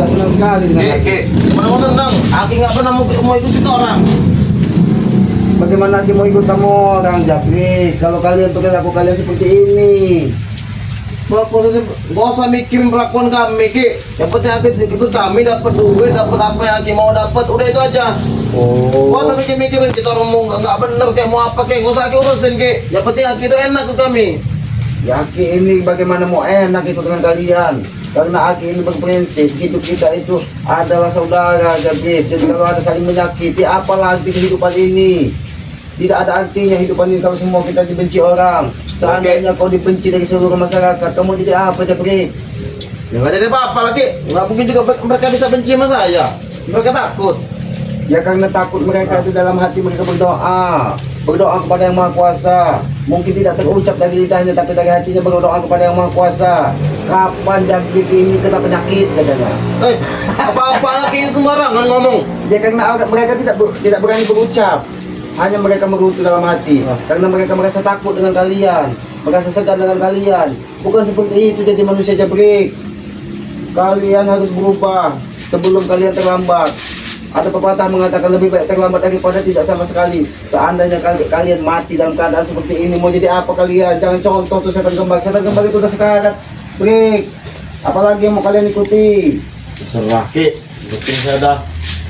tidak senang sekali dengan Ki, mana mau senang? Aki nggak pernah mau ikut itu orang. bagaimana Aki mau ikut kamu orang Jabri kalau kalian perilaku kalian seperti ini. Perlakuan itu gak usah mikirin perlakuan kami, Ki. Yang penting Aki ikut kami dapat duit, dapat apa yang Aki mau dapat, udah itu aja. Oh. Gak usah mikirin kita orang mau nggak bener kayak mau apa kayak gak usah Aki urusin, Ki. Yang penting Aki itu enak ke kami. Ya Aki ini bagaimana mau enak ikut dengan kalian. Karena Aki ini berprinsip hidup kita itu adalah saudara Jabri. Jadi kalau ada saling menyakiti, apalagi kehidupan ini. Tidak ada artinya hidupan ini kalau semua kita dibenci orang. Seandainya kau dibenci dari seluruh masyarakat, kamu jadi apa Jabri? Ya nggak jadi apa-apa lagi. Nggak mungkin juga mereka bisa benci sama saya. Mereka takut. Ya karena takut mereka itu dalam hati mereka berdoa. Berdoa kepada Yang Maha Kuasa. Mungkin tidak terucap dari lidahnya, tapi dari hatinya berdoa kepada Yang Maha Kuasa. Kapan Jabri ini kena penyakit katanya? Apa-apa lagi ini sembarangan ngomong. Ya karena mereka tidak berani berucap. Hanya mereka mengerutu dalam hati. Karena mereka merasa takut dengan kalian, merasa segan dengan kalian. Bukan seperti itu jadi manusia Jabrik. Kalian harus berubah sebelum kalian terlambat. Ada pepatah mengatakan lebih baik terlambat daripada tidak sama sekali. Seandainya kalian mati dalam keadaan seperti ini, mau jadi apa kalian? Jangan contoh tuh setan kembar. Setan kembar itu udah sekarat. Brik. Apalagi yang mau kalian ikuti? Serah, Ki. Penting saya udah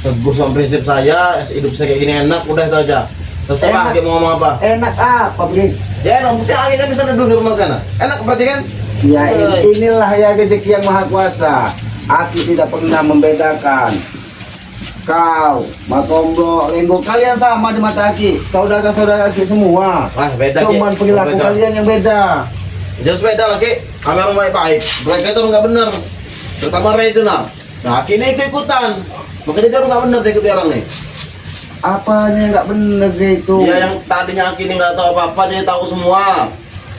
teguh sama prinsip saya, hidup saya kayak gini enak, udah itu aja. Terserah Ki mau ngomong apa. Enak apa, Brik? Ya enak, bukti Aki kan bisa neduh di rumah sana. Enak berarti kan? Ya inilah ya rezeki Yang Maha Kuasa. Aki tidak pernah membedakan kau, Matomblo, Lenggo, kalian sama di mata Aki. Saudara-saudara Aki semua. Wah beda, Ki. Cuman perilaku Beda. kalian yang beda. Jelas beda lah, Ki. Kami orang baik-baik. Mereka itu nggak benar. Terutama Ray itu nah. Nah, Aki ini ikut-ikutan. Makanya dia nggak benar dia ikut orang nih. Apanya yang nggak bener gitu? Dia yang tadinya Aki ini nggak tahu apa-apa jadi tahu semua.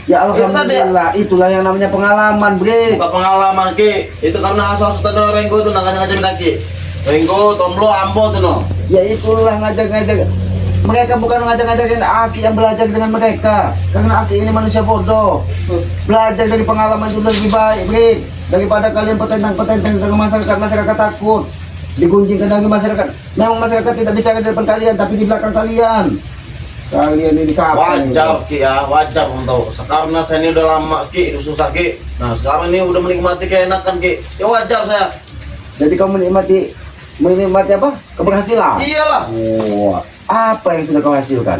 Ya alhamdulillah, itulah yang namanya pengalaman, Bre. Bukan pengalaman, Ki. Itu karena asal sultan Renggo itu ngajarin Aki. Renggo, Tomblo, Ambo tuh no. Ya itulah ngajak-ngajak. Mereka bukan ngajak-ngajakin Aki yang belajar dengan mereka. Karena Aki ini manusia bodoh. Belajar dari pengalaman itu lebih baik, Bre. Daripada kalian petentang-petentang dengan masyarakat takut. Digunjingkan dari masyarakat. Memang masyarakat tidak bicara di depan kalian, tapi di belakang kalian. Kalian ini kapan? Wajar, Ki ya, wajar untuk karena saya ini udah lama, Ki, hidup susah, Ki. Nah, sekarang ini udah menikmati keenakan, Ki. Ya wajar saya. Jadi kamu menikmati apa? Keberhasilan. Iyalah. Oh, apa yang sudah kau hasilkan?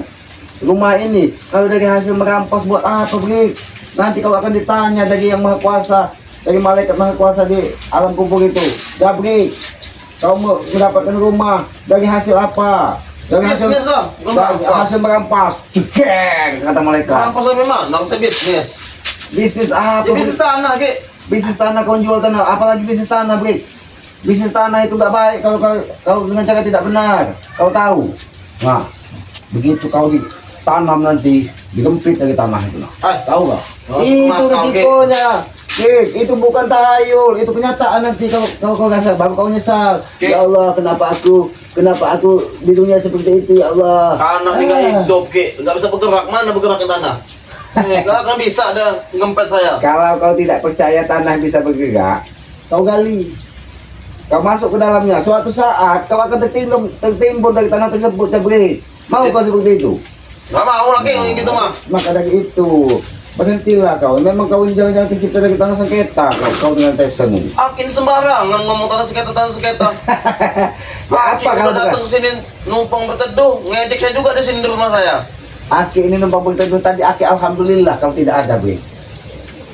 Rumah ini, kalau dari hasil merampas buat apa, Brik? Nanti kau akan ditanya dari Yang Maha Kuasa, dari malaikat Maha Kuasa di alam kubur itu. Ya, Brik, kau mendapatkan rumah dari hasil apa? Dari Bisnis lah, bukan hasil merampas. Cekeng, kata malaikat. Merampas dari mana? Saya bisnis. Bisnis apa? Ya bisnis tanah, Ki. Bisnis tanah, kau jual tanah, apalagi bisnis tanah, Brik. Bisnis tanah itu nggak baik kalau kau dengan cara tidak benar. Kau tahu? Nah, begitu kau ditanam nanti digempit dari tanah itu. Nah. Tahu nggak? Oh, Itu maaf, risikonya. Itu bukan tahayul, itu kenyataan nanti kau rasa baru kau nyesal. Ya Allah, kenapa aku di dunia seperti itu ya Allah. Tanah ini nggak hidup, Ki. Nggak bisa bergerak. Mana bergerak ke tanah? Nggak akan bisa ada ngempet saya. Kalau kau tidak percaya tanah bisa bergerak, kau gali. Kau masuk ke dalamnya, suatu saat kau akan tertimbun dari tanah tersebut, Jabri. Mau kau seperti itu? Nggak mau lagi yang gitu mah. Maka dari itu, berhentilah kau. Memang kau jangan tercipta dari tanah sengketa, kau dengan tesen. Akin sembarangan ngomong tanah sengketa. Apa kalau datang sini numpang berteduh, ngejek saya juga di sini di rumah saya. Aki ini numpang berteduh tadi, Aki alhamdulillah kau tidak ada, Bri.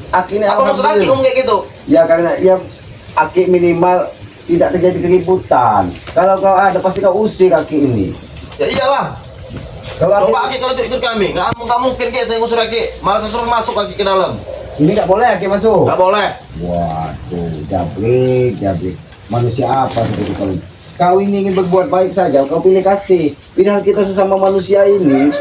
Aki ini apa maksud Aki ngomong kayak gitu? Ya karena ya Aki minimal tidak terjadi keributan. Kalau kau ada pasti kau usir Aki ini. Ya iyalah. Kalau Coba Aki kalau ikut kami, nggak mungkin Ki saya ngusir Aki. Malah saya suruh masuk Aki ke dalam. ini nggak boleh Aki masuk. Nggak boleh. Waduh, Jabrik. Manusia apa seperti kau? Kau ini ingin berbuat baik saja, kau pilih kasih. Padahal kita sesama manusia ini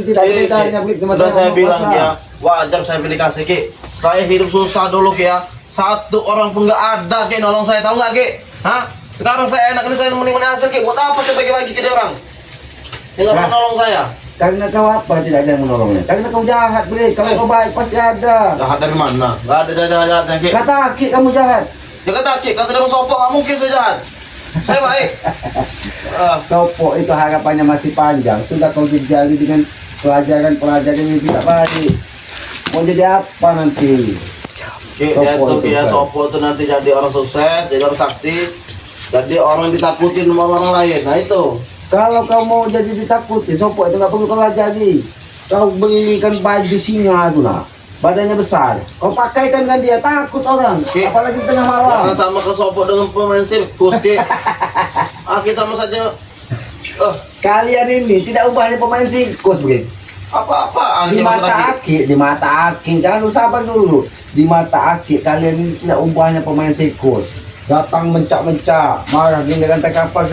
tidak ada bedanya. Sudah saya bilang ya, wajar saya pilih kasih, Ki. Saya hidup susah dulu, Ki ya. Satu orang pun nggak ada, Ki, nolong saya, tahu nggak, Ki? Hah? Sekarang saya enak ini saya menikmati hasil, Ki. Buat apa saya bagi-bagi ke dia orang? Dia nggak pernah nolong saya. Karena kau apa tidak ada yang menolongnya? Karena kau jahat, Bri. Kalau kau baik pasti ada. Jahat dari mana? Nggak ada jahat-jahatnya, Ki. Kata Aki kamu jahat. Jaga taki, kalau tidak sopok nggak mungkin saya jahat. Saya baik. Sopo itu harapannya masih panjang. Sudah kau dijali dengan pelajaran yang tidak baik. Mau jadi apa nanti? Dia tuh dia sopo tuh nanti jadi orang sukses, jadi orang sakti, jadi orang yang ditakutin sama orang lain. Nah itu. Kalau kau mau jadi ditakuti, sopo itu nggak perlu kau lagi. Kau belikan baju singa itu nah, badannya besar. Kau pakaikan kan dia takut orang. Apalagi tengah malam. Jangan sama ke sopo dengan pemain sirkus ke. Aki sama saja. Kalian ini tidak ubahnya pemain sirkus, Bro. Apa-apaan Di mata Aki, jangan lu sabar dulu. Di mata Aki kalian ini tidak ubahnya pemain sirkus. Datang mencak-mencak, marah giliran kapal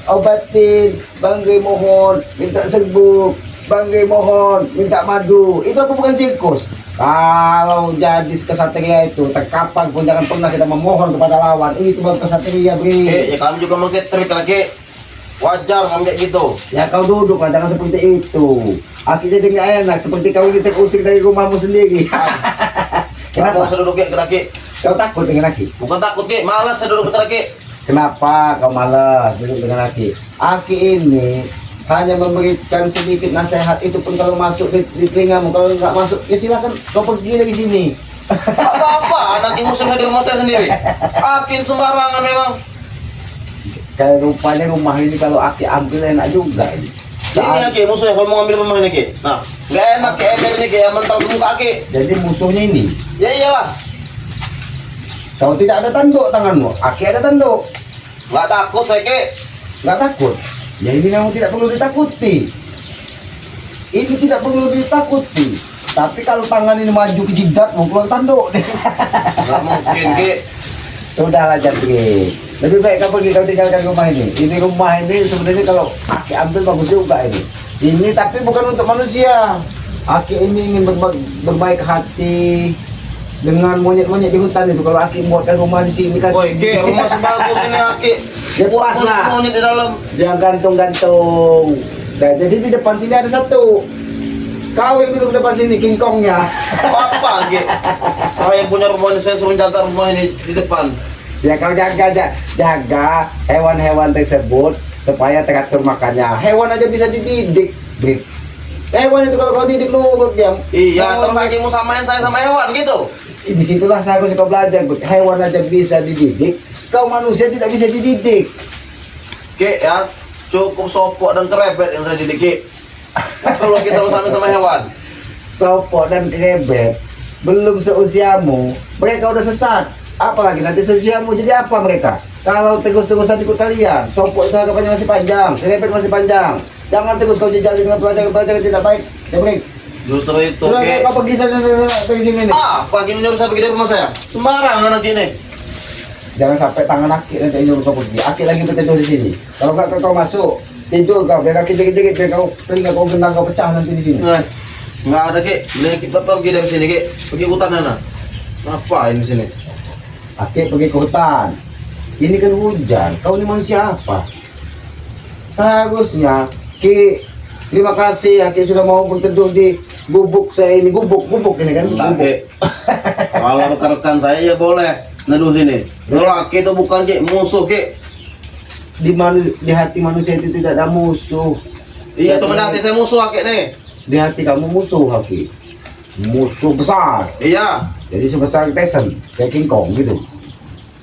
obatin, Bangge mohon, minta serbuk, Bangge mohon, minta madu. Itu aku bukan sirkus. Kalau jadi kesatria itu terkapal pun jangan pernah kita memohon kepada lawan. Itu baru kesatria, Bri. Ya kami juga mungkin trik lagi. Wajar kamu kayak gitu. Ya kau duduk lah, jangan seperti itu. Aki jadi nggak enak, seperti kau ini terusir dari rumahmu sendiri. Kenapa? Saya duduk ke laki. Kau takut dengan Aki? Bukan takut ke, malas saya duduk ke laki. Kenapa kau malas duduk dengan Aki? Aki ini hanya memberikan sedikit nasihat, itu pun kalau masuk di telingamu. Kalau nggak masuk, ya silakan kau pergi dari sini. Apa anak yang musuh di rumah saya sendiri? Akin sembarangan memang. Kayak rupanya rumah ini kalau Aki ambil enak juga ini. Ini Aki musuhnya kalau mau ngambil rumah ini Ki. Nah, nggak enak kayak ember ini kayak mental ke muka Aki. Jadi musuhnya ini. Ya iyalah. Kau tidak ada tanduk tanganmu, Aki ada tanduk. Nggak takut saya Ki. Nggak takut. Ya ini kamu tidak perlu ditakuti. Ini tidak perlu ditakuti. Tapi kalau tangan ini maju ke jidatmu, keluar tanduk. Nggak mungkin Ki. Sudahlah Jatri. Lebih baik kau pergi, kau tinggalkan rumah ini. Ini rumah ini sebenarnya kalau Aki ambil bagus juga ini. Ini tapi bukan untuk manusia. Aki ini ingin berbaik hati dengan monyet-monyet di hutan itu. Kalau Aki buatkan rumah di sini kasih. Woi Ki, rumah sebagus ini Aki. Ya puas lah. Monyet di dalam. Jangan gantung-gantung. Nah, jadi di depan sini ada satu. Kau yang duduk depan sini, King Kongnya. Apa Ki? Saya punya rumah ini, saya suruh jaga rumah ini di depan. Ya kau jaga hewan-hewan tersebut supaya teratur makannya. Hewan aja bisa dididik, Brik. Hewan itu kalau kau didik nurut diam. Iya, terus lagi mau samain saya sama hewan gitu. Disitulah saya harus kau belajar, Brik. Hewan aja bisa dididik, kau manusia tidak bisa dididik. Ki ya, cukup sopok dan kerebet yang saya didik Ki. Nah, kalau kita sama sama hewan. Sopok dan kebet belum seusiamu, mereka udah sesat. Apalagi nanti seusiamu jadi apa mereka? Kalau terus-terusan ikut kalian, sopok itu harapannya masih panjang, kebet masih panjang. Jangan terus kau jejali dengan pelajaran-pelajaran tidak baik. Ya, Brik. Justru itu Sudah Ki. kau pergi saja dari sini nih. Pagi nyuruh saya pergi dari rumah saya. Sembarangan anak ini. Jangan sampai tangan Aki nanti nyuruh kau pergi. Aki lagi berteduh di sini. Kalau enggak kau masuk, tidur kau, biar kaki jerit-jerit, biar kau telinga kau gendang, kau pecah nanti di sini. Nggak ada Ki. Lagi pergi dari sini Ki. Pergi hutan sana. Ngapain di sini? Aki pergi ke hutan. Ini kan hujan. Kau ini manusia apa? Seharusnya Ki, terima kasih Aki sudah mau berteduh di gubuk saya ini. Gubuk ini kan. Enggak Ki. Kalau rekan-rekan saya ya boleh neduh sini. Lelaki itu bukan Ki, musuh Ki. Di hati manusia itu tidak ada musuh. Iya teman hati saya musuh Aki nih. Di hati kamu musuh Aki. Musuh besar. Iya. Jadi sebesar Tyson, kayak King Kong gitu.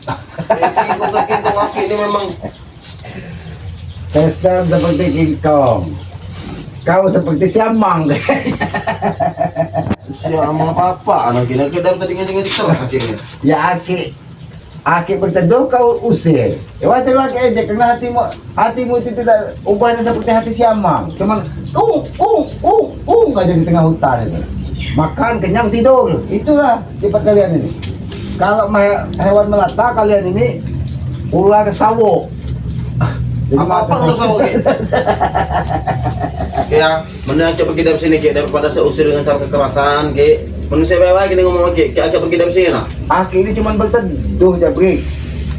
King Aki ini memang. Tyson seperti King Kong. Kau seperti Siamang. Siapa apa anak ini kita tadi ngeding ini. Ya Aki berteduh kau usir. Ya wajar lagi aja karena hatimu itu tidak ubahnya seperti hati Siamang. Cuman aja di tengah hutan itu. Makan kenyang tidur. Itulah sifat kalian ini. Kalau hewan melata kalian ini ular sawo. Apa ular sawo Ki? Ya, mending coba pergi dari sini Ki daripada saya usir dengan cara kekerasan Ki. Manusia baik gini ngomong Ki, Ki pergi dari sini nah. Aki ini cuma berteduh Jabrik.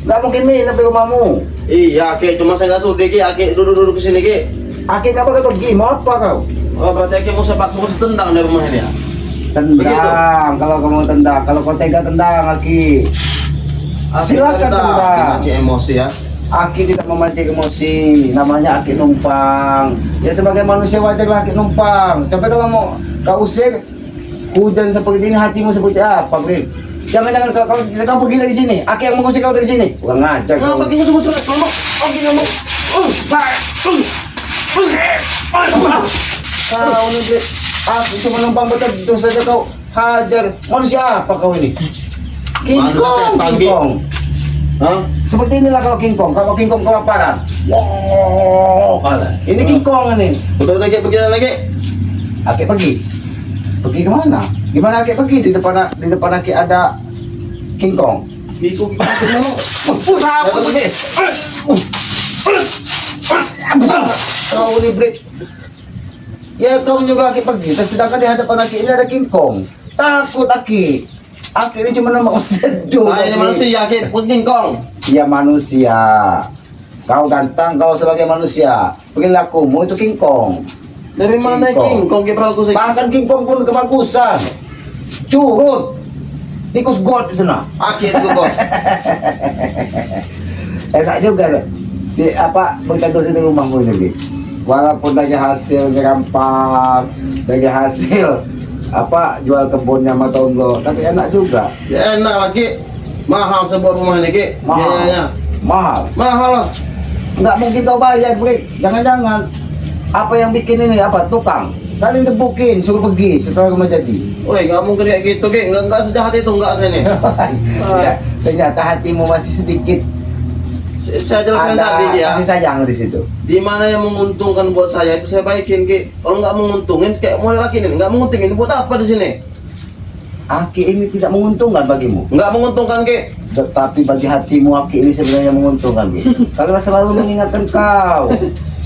Gak mungkin main sampai rumahmu. Iya Ki, cuma saya nggak sudi Ki, Ki duduk ke sini Ki. Aki gak bakal pergi, mau apa kau? Oh berarti Ki mau sepak semua tendang dari rumah ini ya? Tendang, kalau kamu tendang, kalau kau tega tendang Aki. Silakan tendang. Mancing emosi ya. Aki tidak memancing emosi, namanya aki numpang. Ya sebagai manusia wajarlah aki numpang. Tapi kalau mau kau usir, hujan seperti ini hatimu seperti apa, Brik? Jangan kalau kau pergi dari sini, aki yang mengusir kau dari sini. Kurang ngajar kau. Kenapa gini sebut surat? Ngomong. Kau ini, Brik. Aku cuma numpang betul saja kau hajar. Manusia apa kau ini? King Kong, King Kong. Hah? Seperti inilah kalau King Kong kelaparan. Wow, ini King Kong ini. Udah lagi pergi lagi. Aki pergi kemana? Gimana Aki pergi di depan Aki ada King Kong? Ikut memang. Apa pergi? Kau ini break. Ya kau juga Aki pergi. Sedangkan di hadapan Aki ini ada King Kong. Takut Aki. Aki ini cuma nama seduh. Ini manusia Ki, King Kong. Dia manusia. Kau gantang, kau sebagai manusia. Perilakumu itu King Kong. Dari mana King Kong kita aku sih? Bahkan King Kong pun kebagusan. Curut. Tikus god itu nah. Aki itu bos. Tak juga loh. Berteduh di rumahmu ini. Walaupun dari hasil ngerampas, dari hasil jual kebunnya sama tonggo, tapi enak juga. Ya enak lagi. Mahal sebuah rumah ini Ki. Biayanya. Mahal. Lah. Nggak mungkin kau bayar, Brik. Jangan-jangan. Apa yang bikin ini tukang? Kalian gebukin, suruh pergi setelah rumah jadi. Woi, nggak mungkin kayak gitu Ki. Nggak sejahat itu nggak saya nih. Ya, ternyata hatimu masih sedikit. Saya jelaskan tadi ya. Kasih sayang di situ. Di mana yang menguntungkan buat saya itu saya baikin Ki. Kalau nggak menguntungin kayak mulai lagi nih, nggak menguntungin buat apa di sini? Aki ini tidak menguntungkan bagimu. Nggak menguntungkan Ki. Tetapi bagi hatimu Aki ini sebenarnya menguntungkan, Ki. Karena selalu mengingatkan kau.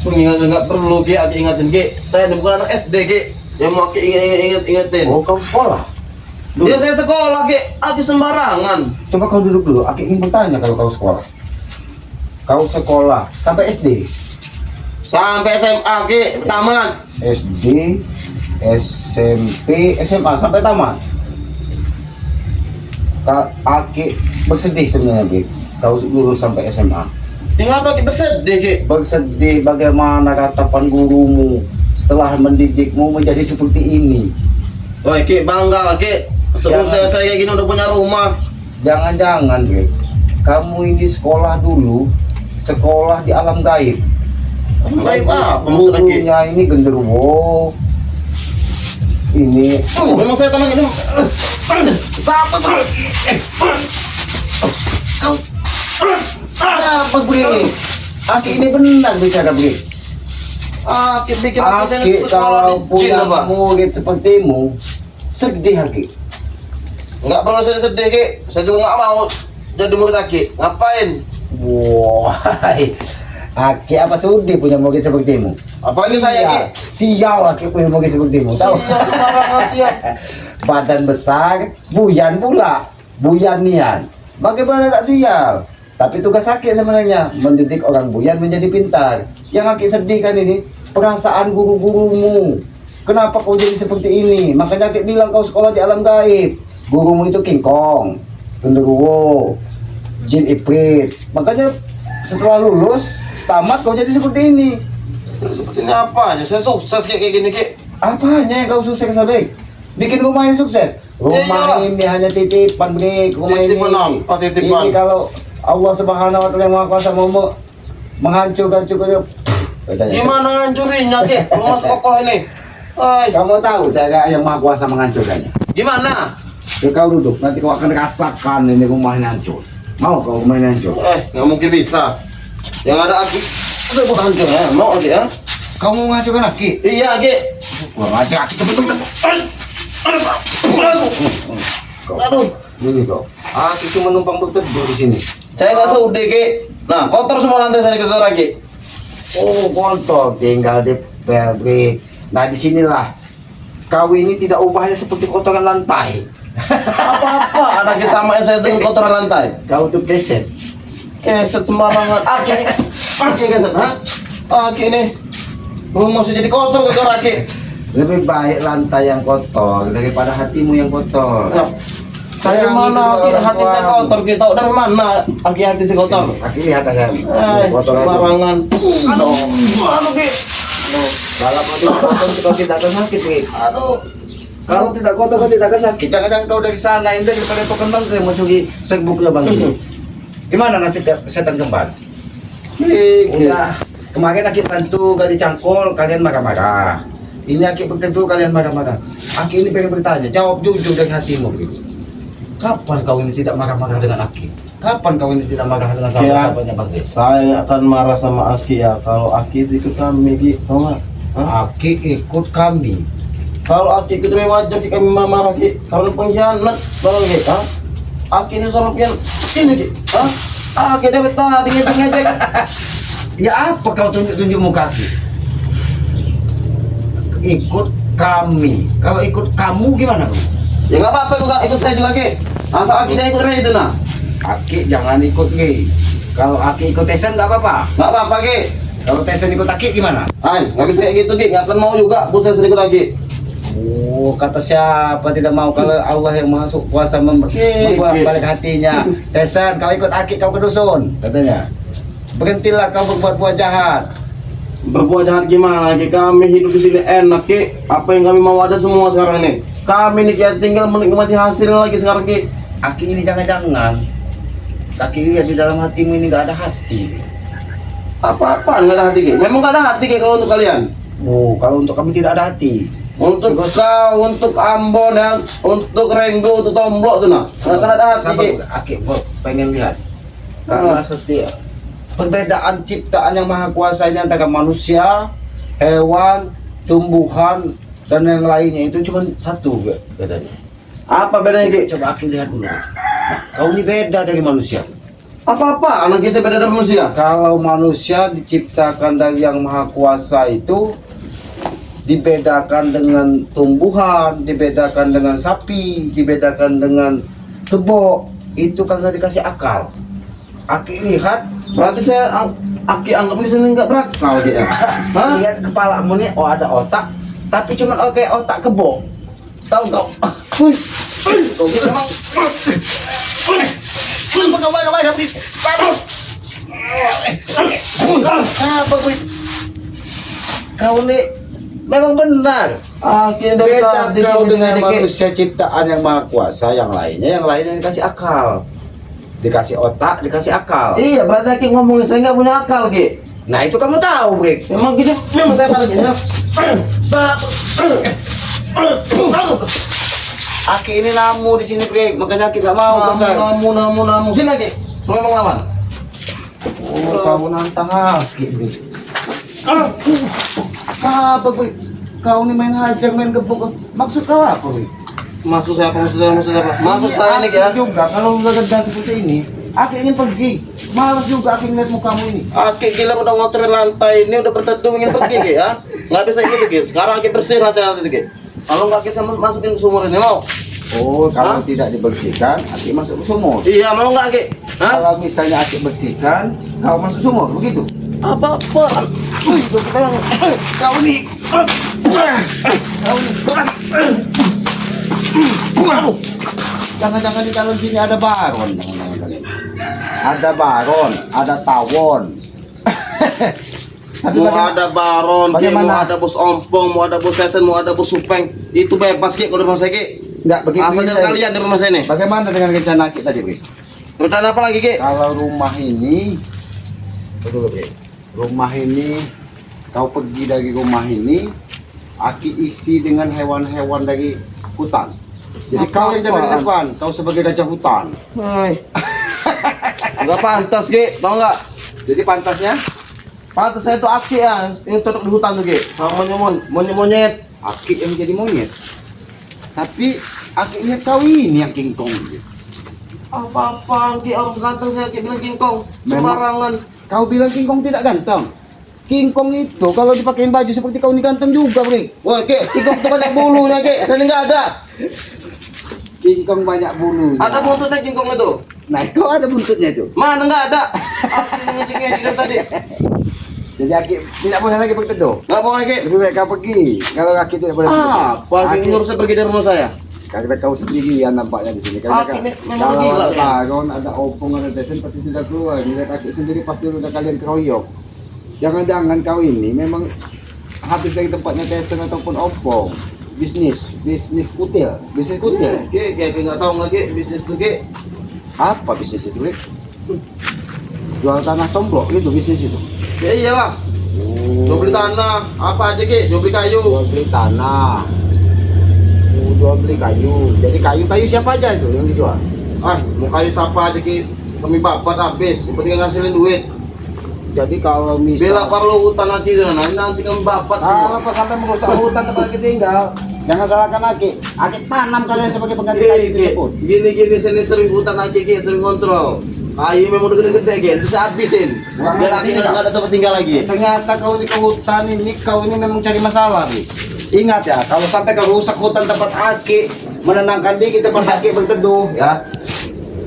Mengingatkan nggak perlu Ki, Aki ingatin Ki. Saya ini bukan anak SD Ki. Yang mau Aki ingetin. Oh, kau sekolah? Ya saya sekolah Ki. Aki sembarangan. Coba kau duduk dulu. Aki ingin bertanya kalau kau sekolah. Kau sekolah sampai SD? Sampai SMA Ki, tamat. SD, SMP, SMA sampai tamat. Aki bersedih sebenarnya, Ki. Kau lulus sampai SMA. Tinggal apa Ki bersedih Ki? Bersedih bagaimana ratapan gurumu setelah mendidikmu menjadi seperti ini. Woi Ki, bangga lah Ki. Seusai saya kayak gini udah punya rumah. Jangan-jangan, Ki. Kamu ini sekolah dulu, sekolah di alam gaib. Gaib apa maksudnya Ki? Gurunya ini genderuwo. Ini Memang saya tenang ini. siapa tuh? Apa begini? Aki ini benar bicara begini. Aki bikin Aki saya Aki sekolah kalau di jin punya apa? murid sepertimu, sedih Aki. Nggak perlu saya sedih Ki. Saya juga nggak mau jadi murid Aki. Ngapain? Wah, Aki apa sudi punya murid sepertimu? Apalagi saya Ki. Sial Aki punya murid sepertimu. Tahu? Sembarangan siap. Badan besar, buyan pula, buyan nian. Bagaimana tak sial? Tapi tugas Aki sebenarnya mendidik orang buyan menjadi pintar. Yang Aki sedihkan ini perasaan guru-gurumu. Kenapa kau jadi seperti ini? Makanya Aki bilang kau sekolah di alam gaib. Gurumu itu King Kong, genderuwo, jin iprit. Makanya setelah lulus tamat kau jadi seperti ini. Seperti ini apa aja? Saya sukses kayak gini Ki. Apanya yang kau sukses Sabek? Bikin rumah ini sukses. Rumah Iya. ini hanya titipan, Brik. Rumah Titipan ini. apa? Titipan. Ini kalau Allah Subhanahu wa taala yang Maha Kuasa mau menghancurkan cukup. Gimana ngancurinnya Ki? Rumah kokoh ini. Hai, Kamu tahu cara yang Maha Kuasa menghancurkannya? gimana? Ya kau duduk, nanti kau akan rasakan ini rumah ini hancur. Mau kau rumah ini hancur? Nggak mungkin bisa. Yang ada Aki. Udah buat hancur ya, mau Aki ya? Kau mau menghancurkan Aki? Iya Aki. Kurang ajar Aki, cepet-cepet. Aduh. Ini kau. Aki cuma numpang berteduh di sini. Saya nggak sudi Ki. Nah, kotor semua lantai saya kotor lagi. Oh, kotor, tinggal di Brik. Nah, disinilah kau ini tidak ubahnya seperti kotoran lantai. Apa-apa ada kesamaan saya dengan kotoran lantai. Kau tuh keset. Keset sembarangan. Aki keset, ha? Aki ini. Rumah saya jadi kotor kotor Aki. Lebih baik lantai yang kotor daripada hatimu yang kotor. Nah, Dari mana Aki hati saya kotor kita? Dari mana Aki hati saya kotor? Aki lihat aja. Kotor aja. Barangan. Aduh, Ki. Dalam hati kotor kita tidak akan sakit, Ki. Aduh. Kalau tidak kotor kau tidak akan sakit. Jangan-jangan kau dari sana ini daripada kau kembang ke mau cuci segbuknya bang. Gimana nasib setan kembang? Udah kemarin Aki bantu gali cangkul, kalian marah-marah. Ini Aki berteduh, kalian marah-marah. Aki ini pengen bertanya, jawab jujur dari hatimu begitu. Kapan kau ini tidak marah-marah dengan Aki? Kapan kau ini tidak marah dengan sahabat-sahabatnya Bang Des? Saya akan marah sama Aki ya kalau Aki ikut kami, Ki. Tahu nggak? Aki ikut kami. Kalau Aki ikut wajar Ki kami marah, Ki. Kalau pengkhianat, tolong Ki. Aki ini sama pengkhianat. Ini Ki. Aki dia tadi ngejek-ngejek. Ya apa kau tunjuk-tunjuk muka Aki? Ikut kami. Kalau ikut kamu gimana, Bang? Ya nggak apa-apa juga ikut saya juga Ki. Asal Aki dia ikut saya itu nah. Aki jangan ikut Ki. Kalau Aki ikut Tesen nggak apa-apa. Nggak apa-apa Ki. Kalau Tesen ikut Aki gimana? Ay, nggak bisa kayak gitu Ki. Nggak akan mau juga. Bukan saya ikut Aki. Oh, kata siapa tidak mau kalau Allah yang masuk kuasa membuat balik hatinya. Tesen, kau ikut Aki kau ke dusun, katanya. Berhentilah kau berbuat jahat. Berbuat jahat gimana Ki? Kami hidup di sini enak Ki. Apa yang kami mau ada semua sekarang ini. Kami nih Ki tinggal menikmati hasil lagi sekarang Ki. Aki ini jangan-jangan. Aki lihat di dalam hatimu ini nggak ada hati. Apa-apaan nggak ada hati Ki? Memang nggak ada hati Ki kalau untuk kalian. Oh, kalau untuk kami tidak ada hati. Untuk kau, untuk Ambon ya, untuk Renggo, untuk Tomblok tuh nah. Nggak akan ada hati Ki. Aki pengen lihat. Karena setiap perbedaan ciptaan yang maha kuasa ini antara manusia, hewan, tumbuhan, dan yang lainnya itu cuma satu bedanya. Apa bedanya Ki? Coba Aki lihat dulu. Kau ini beda dari manusia. Apa-apa? Anak saya beda dari manusia. Kalau manusia diciptakan dari yang maha kuasa itu dibedakan dengan tumbuhan, dibedakan dengan sapi, dibedakan dengan kebo. Itu karena dikasih akal. Aki lihat, Berarti saya Aki anggap ini sini nggak berakal Ki ya? Hah? lihat kepalamu nih, oh ada otak, tapi cuma oke otak kebo. Tahu kau? Kau bisa mau? Kenapa kau bayar habis? Apa gue? Kau nih memang benar. Aki dari Beda tadi kau Ki, dengan Ki. manusia ciptaan yang maha kuasa, yang lainnya dikasih akal, dikasih otak, dikasih akal. Iya, berarti Aki ngomongin saya nggak punya akal Ki. Nah itu kamu tahu, Brik. Memang gini, memang saya tahu gini. Aki ini namu di sini, Brik. Makanya Aki nggak mau pasang. Namu. Sini Ki. Memang lawan. Oh, kamu nantang Aki, Brik. Apa, Brik? Kau ini main hajar, main gebuk. Maksud kau apa, Brik? Maksud saya apa? Maksud saya nih Aki ya. juga kalau udah gas seperti ini, Aki ingin pergi. Malas juga Aki ngeliat mukamu ini. Aki gila udah ngotorin lantai ini udah berteduh ingin pergi Ki ya. Nggak bisa gitu Ki. Sekarang Aki bersih lantai Ki. Kalau nggak kita masukin ke sumur ini mau? Oh, kalau Hah? tidak dibersihkan, Aki masuk ke sumur. Iya mau nggak Ki? Hah? Kalau misalnya Aki bersihkan, kau masuk sumur, begitu? Apa-apa? Kau nih. Jangan-jangan di dalam sini ada baron. Jangan-jangan. Ada baron, ada tawon. Tapi Mau bagaimana- ada baron, Ki, mau bagaimana? ada bos ompong, mau ada bos sesen, mau ada bos supeng. Itu bebas Ki kalau di rumah saya Ki. Enggak begitu. Asal jangan kalian di rumah saya nih. Bagaimana dengan rencana kita tadi, Bri? Rencana apa lagi Ki? Kalau rumah ini, betul, Bri. Rumah ini, kau pergi dari rumah ini, Aki isi dengan hewan-hewan dari hutan. Jadi kau yang jaga di Apaan? depan, kau sebagai raja hutan. Hai. Enggak pantas Ki, tau nggak? Jadi pantasnya, Pantas saya tuh Aki ya, yang cocok di hutan tuh Ki. Sama monyet. Aki yang jadi monyet. Tapi Aki lihat kau ini yang King Kong. Apa-apaan Ki, orang seganteng saya Ki bilang King Kong. Memang. Sembarangan. Kau bilang King Kong tidak ganteng. King Kong itu kalau dipakein baju seperti kau ini ganteng juga, Bri. Wah Ki, King Kong tuh banyak bulunya Ki. Saya nggak ada. King Kong banyak bulunya. Ada buntutnya King Kong itu. Nah, kau ada buntutnya itu. Mana nggak ada? Aki ngejek-ngejek dari tadi. Jadi Aki tidak boleh lagi berteduh. Nggak boleh Ki. Lebih baik kau pergi. Kalau Aki tidak boleh berteduh. Apa Ki ngurus saya pergi dari rumah saya? Karena kau sendirian nampaknya di sini. Karena Aki ini memang kalau gila, ada laron, ada opung, ada desen pasti sudah keluar. Ngeliat Aki sendiri pasti udah kalian keroyok. Jangan-jangan kau ini memang habis dari tempatnya desen ataupun opung. Bisnis kutil. Ki, nggak tahu lagi bisnis tuh ki. Apa bisnis itu, Lek? Jual tanah tomblok gitu bisnis itu. Ya iyalah. Jual beli tanah, apa aja ki? Jual beli kayu. Jual beli tanah. Jual beli kayu. Jadi kayu siapa aja itu yang dijual? Ah, mau kayu siapa aja ki? Kami babat habis. Yang penting ngasilin duit. Jadi kalau Bela misal perlu hutan lagi itu nanti kami babat kalau semua. pas sampai merusak hutan tempat kita tinggal, jangan salahkan Aki tanam kalian sebagai pengganti kayu tersebut. Gini sini sering hutan lagi ki, sering kontrol. Kayu memang udah gede-gede ki, bisa habisin. Biar Aki nggak ada tempat tinggal lagi. Ternyata kau ke hutan ini, kau ini memang cari masalah, Bi. Ingat ya, kalau sampai kau rusak hutan tempat Aki, menenangkan diri tempat Aki berteduh, ya.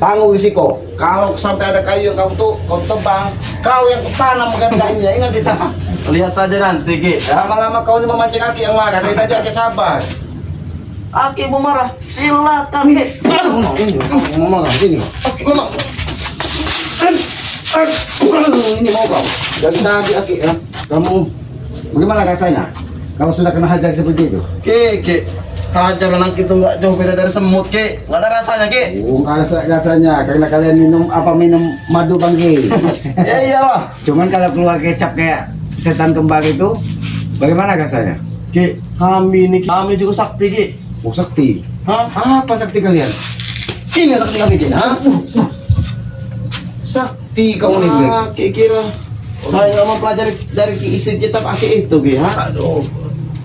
Tanggung risiko. Kalau sampai ada kayu yang kau tebang, kau yang tanam mengganti kayunya. Ingat itu. Lihat saja nanti ki. Lama-lama kau ini memancing Aki yang marah. Dari tadi Aki sabar. Aki mau marah, silakan ki. Aduh, ini ngomong sini. Aki ngomong. Ini mau kau. Dari tadi Aki ya. Kamu bagaimana rasanya? Kalau sudah kena hajar seperti itu? Ki. Hajar anak itu nggak jauh beda dari semut ki. Nggak ada rasanya ki. Nggak ada rasanya karena kalian minum madu bangke. Ya iyalah. Cuman kalau keluar kecap kayak setan kembar itu, bagaimana rasanya? Ki, kami juga sakti ki. Oh sakti. Hah? Apa sakti kalian? Ini sakti kami ki. Hah? Sakti kau nih gue. Ki kira saya nggak mau pelajari dari isi kitab Aki itu ki. Hah? Aduh.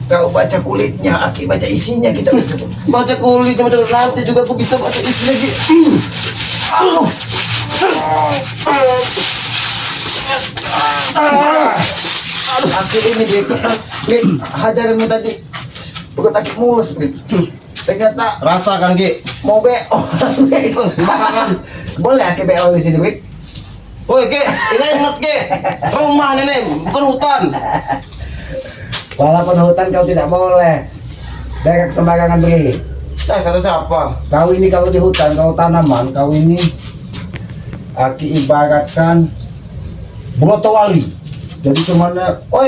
Kau baca kulitnya, Aki baca isinya kita itu. Baca kulit, baca nanti juga aku bisa baca isi lagi. Aduh. Aduh, Aki ini Bek. Hajaranmu tadi. Bukan Aki mulus, Bek. Ternyata Rasakan ki. mau BO. Boleh Aki BO di sini, Bek? Woi ki, ingat ki. Rumah ini bukan hutan. Walaupun hutan kau tidak boleh berak sembarangan beri. Kata siapa? Kau ini kalau di hutan, kau tanaman, kau ini Aki ibaratkan brotowali. Jadi cuman,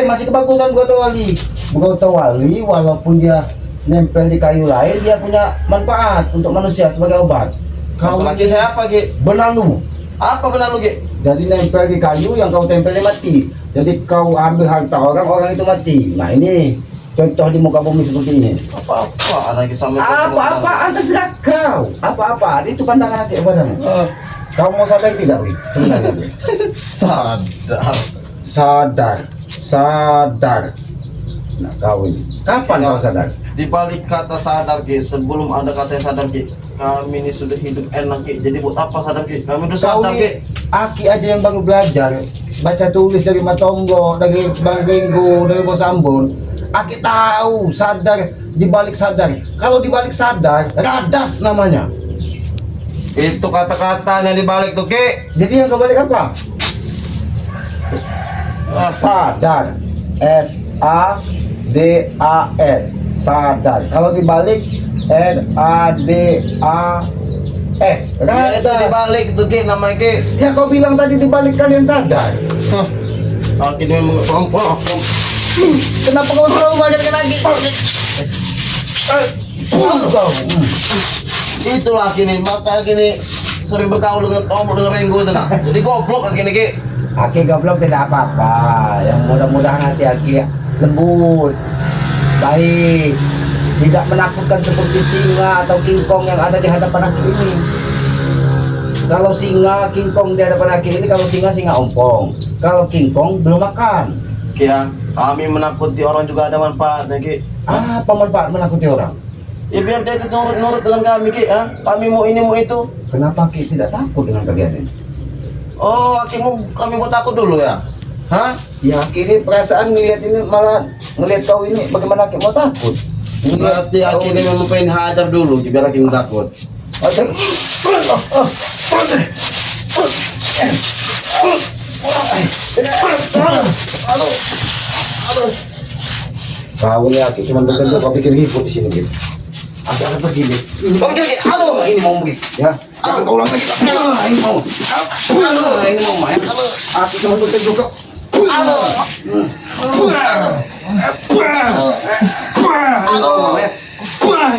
masih kebagusan brotowali. Brotowali walaupun dia nempel di kayu lain, dia punya manfaat untuk manusia sebagai obat. Kau lagi siapa ki? benalu. Apa benar lu ki? Jadi nempel di kayu yang kau tempelnya mati. Jadi kau ambil harta orang itu mati. Nah ini contoh di muka bumi seperti ini. Apa lagi sama Apa-apaan terserah kau. Apa-apa itu pandangan Aki padamu. Kau mau sadar tidak, Wi? Sebenarnya, Wi? Sadar. Nah, kau ini. Kapan kau sadar? Di balik kata sadar ki, sebelum ada kata sadar ki, kami ini sudah hidup enak ki. Jadi buat apa sadar ki? Kami udah Kau sadar ki. ini, Aki aja yang baru belajar baca tulis dari Matombo, dari Banggengo, dari Bosambon. Aki tahu sadar di balik sadar. Kalau di balik sadar, radas namanya. Itu kata-katanya di balik tuh ki. Jadi yang kebalik apa? Sadar. SADAR. Sadar. Kalau dibalik RADAS. Ya, itu di balik tuh ki namanya ki. Ya kau bilang tadi dibalik kalian sadar. Aki ini memang kelompok. Kenapa kau selalu ngajakin lagi? Kau. Itu laki nih, maka gini sering bergaul dengan Tom dengan Renggo itu nah. Jadi goblok laki nih ki. Aki goblok tidak apa-apa. Yang mudah-mudahan hati Aki lembut, baik, tidak menakutkan seperti singa atau kingkong yang ada di hadapan Aki ini. Kalau singa, kingkong di hadapan Aki ini, kalau singa ompong, kalau kingkong belum makan. Ki ya, kami menakuti orang juga ada manfaatnya ki. Apa manfaat menakuti orang? Ya biar dia nurut dengan kami ki, ha? Kami mau ini mau itu. Kenapa Aki tidak takut dengan kalian ini? Oh, kami mau takut dulu ya? Hah? Ya Aki ini perasaan ngelihat ini malah ngelihat kau ini bagaimana Aki mau takut? Berarti Aki ini memang pengen hajar dulu, biar Aki takut. Kau ini Aki cuma bertentu kau pikir ribut di sini gitu. Aku akan bergilir. Kau gila, aduh, ini mau begini. Ya. Jangan kau ulang lagi. Ini mau. Ini mau main. Aku cuma berteduh kok. Aduh.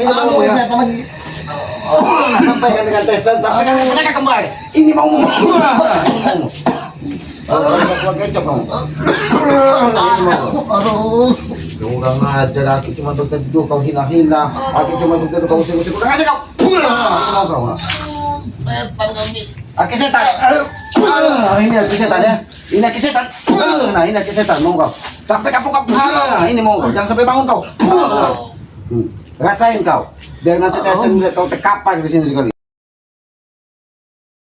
Ini mau ya. Sampaikan dengan tesan, sampaikan dengan Mereka kembali. Ini mau. Aku kecap kamu. Aduh. Kurang ajar, aku cuma berteduh, kau hina-hina. Aku cuma berteduh, kau usir-usir. Kurang ajar kau. Mau kau. Setan kami. Aki setan. Ini aki setan ya. Ini aki setan. Nah, ini aki setan mau kau. Sampai kapok-kapok. Ini mau kau. Jangan sampai bangun kau. Rasain kau. Biar nanti tesan lihat kau terkapar di sini sekali.